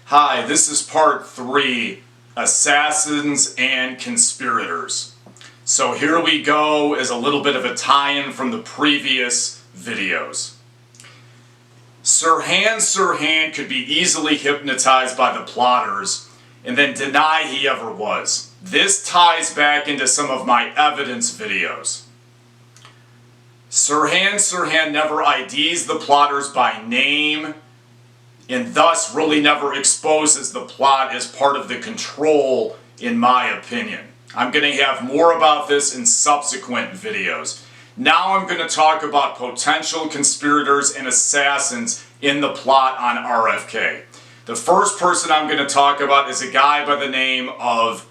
Hi, this is part 3, Assassins and Conspirators. So here we go as a little bit of a tie-in from the previous videos. Sirhan could be easily hypnotized by the plotters and then deny he ever was. This ties back into some of my evidence videos. Sirhan never IDs the plotters by name, and thus really never exposes the plot as part of the control, in my opinion. I'm going to have more about this in subsequent videos. Now I'm going to talk about potential conspirators and assassins in the plot on RFK. The first person I'm going to talk about is a guy by the name of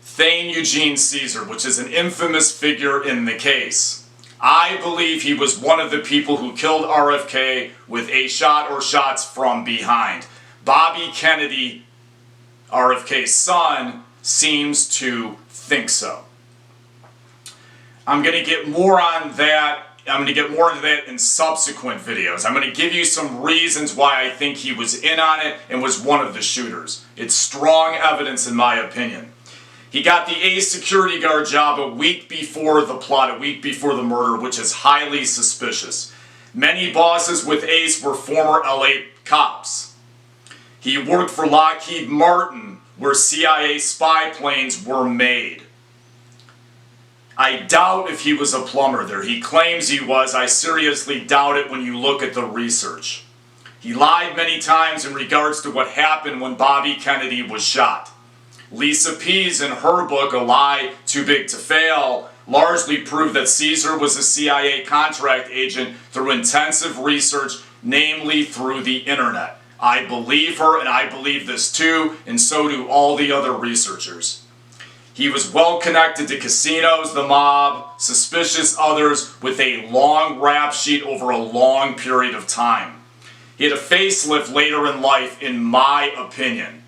Thane Eugene Cesar, which is an infamous figure in the case. I believe he was one of the people who killed RFK with a shot or shots from behind. Bobby Kennedy, RFK's son, seems to think so. I'm going to get more on that. I'm going to get more into that in subsequent videos. I'm going to give you some reasons why I think he was in on it and was one of the shooters. It's strong evidence in my opinion. He got the Ace security guard job a week before the plot, a week before the murder, which is highly suspicious. Many bosses with Ace were former LA cops. He worked for Lockheed Martin, where CIA spy planes were made. I doubt if he was a plumber there. He claims he was. I seriously doubt it when you look at the research. He lied many times in regards to what happened when Bobby Kennedy was shot. Lisa Pease, in her book, A Lie Too Big to Fail, largely proved that Cesar was a CIA contract agent through intensive research, namely through the internet. I believe her, and I believe this too, and so do all the other researchers. He was well connected to casinos, the mob, suspicious others, with a long rap sheet over a long period of time. He had a facelift later in life, in my opinion.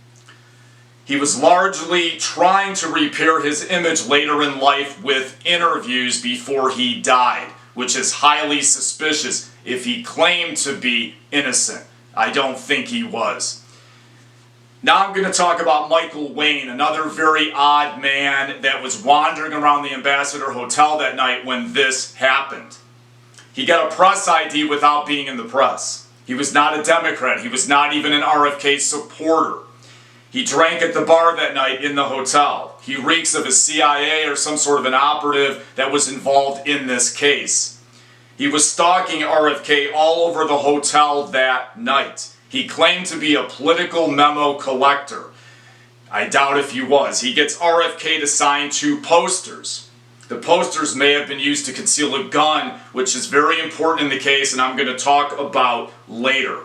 He was largely trying to repair his image later in life with interviews before he died, which is highly suspicious if he claimed to be innocent. I don't think he was. Now I'm going to talk about Michael Wayne, another very odd man that was wandering around the Ambassador Hotel that night when this happened. He got a press ID without being in the press. He was not a Democrat. He was not even an RFK supporter. He drank at the bar that night in the hotel. He reeks of a CIA or some sort of an operative that was involved in this case. He was stalking RFK all over the hotel that night. He claimed to be a political memo collector. I doubt if he was. He gets RFK to sign 2 posters. The posters may have been used to conceal a gun, which is very important in the case, and I'm going to talk about later.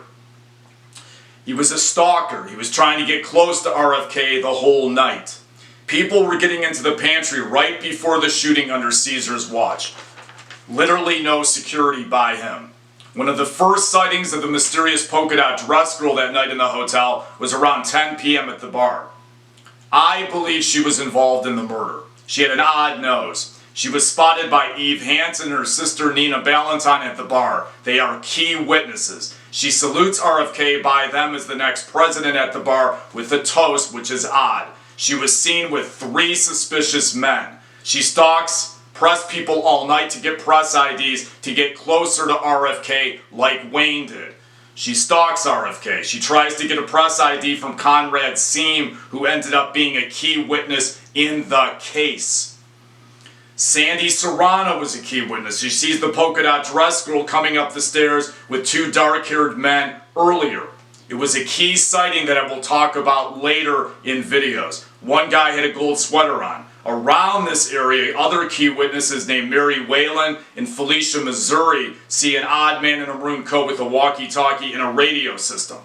He was a stalker. He was trying to get close to RFK the whole night. People were getting into the pantry right before the shooting under Cesar's watch. Literally no security by him. One of the first sightings of the mysterious polka dot dress girl that night in the hotel was around 10 p.m. at the bar. I believe she was involved in the murder. She had an odd nose. She was spotted by Eve Hansen and her sister Nina Ballantyne at the bar. They are key witnesses. She salutes RFK by them as the next president at the bar with a toast, which is odd. She was seen with 3 suspicious men. She stalks press people all night to get press IDs to get closer to RFK like Wayne did. She stalks RFK. She tries to get a press ID from Conrad Seam, who ended up being a key witness in the case. Sandy Serrano was a key witness. She sees the polka dot dress girl coming up the stairs with 2 dark-haired men earlier. It was a key sighting that I will talk about later in videos. One guy had a gold sweater on. Around this area, other key witnesses named Mary Whalen and Felicia Missouri see an odd man in a maroon coat with a walkie-talkie and a radio system.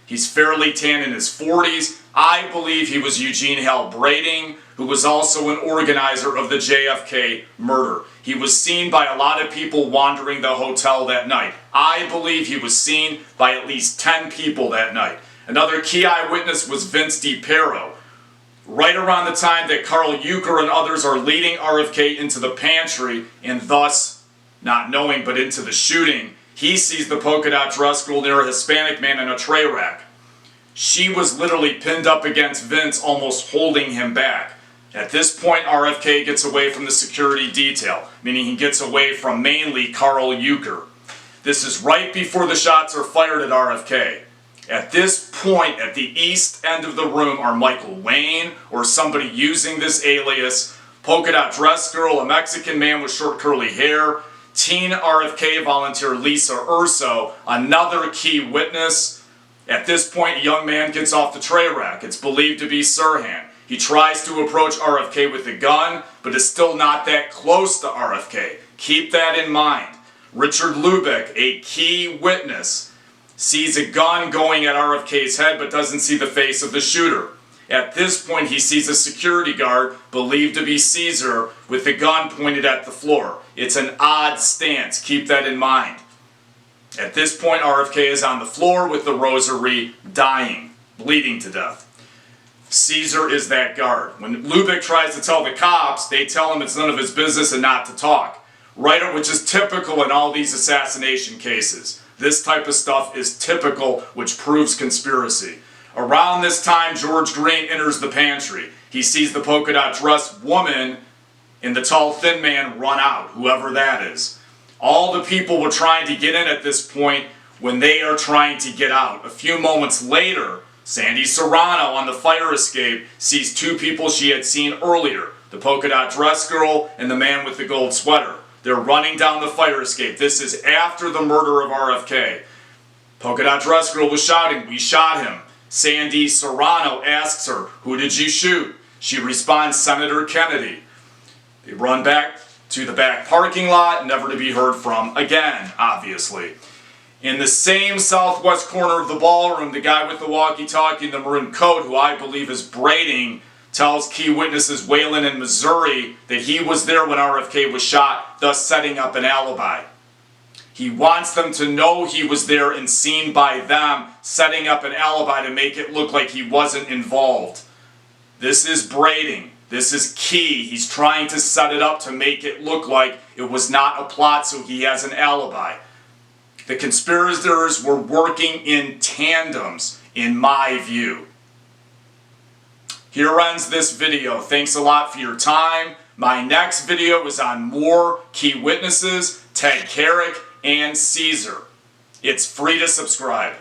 He's fairly tan in his 40s. I believe he was Eugene Hal Brading, who was also an organizer of the JFK murder. He was seen by a lot of people wandering the hotel that night. I believe he was seen by at least 10 people that night. Another key eyewitness was Vince DiPero. Right around the time that Carl Euchre and others are leading RFK into the pantry and thus, not knowing but into the shooting, he sees the polka dot dress girl near a Hispanic man in a tray rack. She was literally pinned up against Vince, almost holding him back. At this point, RFK gets away from the security detail, meaning he gets away from mainly Carl Euchre. This is right before the shots are fired at RFK. At this point, at the east end of the room are Michael Wayne, or somebody using this alias, Polka Dot Dress Girl, a Mexican man with short curly hair, teen RFK volunteer Lisa Urso, another key witness. At this point, a young man gets off the tray rack. It's believed to be Sirhan. He tries to approach RFK with a gun, but is still not that close to RFK. Keep that in mind. Richard Lubeck, a key witness, sees a gun going at RFK's head but doesn't see the face of the shooter. At this point, he sees a security guard, believed to be Cesar, with the gun pointed at the floor. It's an odd stance. Keep that in mind. At this point, RFK is on the floor with the rosary, dying, bleeding to death. Cesar is that guard. When Lubeck tries to tell the cops, they tell him it's none of his business and not to talk. Right, which is typical in all these assassination cases. This type of stuff is typical, which proves conspiracy. Around this time, George Green enters the pantry. He sees the polka dot dress woman and the tall thin man run out, whoever that is. All the people were trying to get in at this point when they are trying to get out. A few moments later, Sandy Serrano on the fire escape sees two people she had seen earlier, the polka dot dress girl and the man with the gold sweater. They're running down the fire escape. This is after the murder of RFK. Polka dot dress girl was shouting, "We shot him." Sandy Serrano asks her, "Who did you shoot?" She responds, "Senator Kennedy." They run back to the back parking lot, never to be heard from again, obviously. In the same southwest corner of the ballroom, the guy with the walkie-talkie and the maroon coat, who I believe is Brading, tells key witnesses Wayland and Missouri that he was there when RFK was shot, thus setting up an alibi. He wants them to know he was there and seen by them, setting up an alibi to make it look like he wasn't involved. This is Brading. This is key. He's trying to set it up to make it look like it was not a plot, so he has an alibi. The conspirators were working in tandems, in my view. Here ends this video. Thanks a lot for your time. My next video is on more key witnesses, Ted Carrick and Cesar. It's free to subscribe.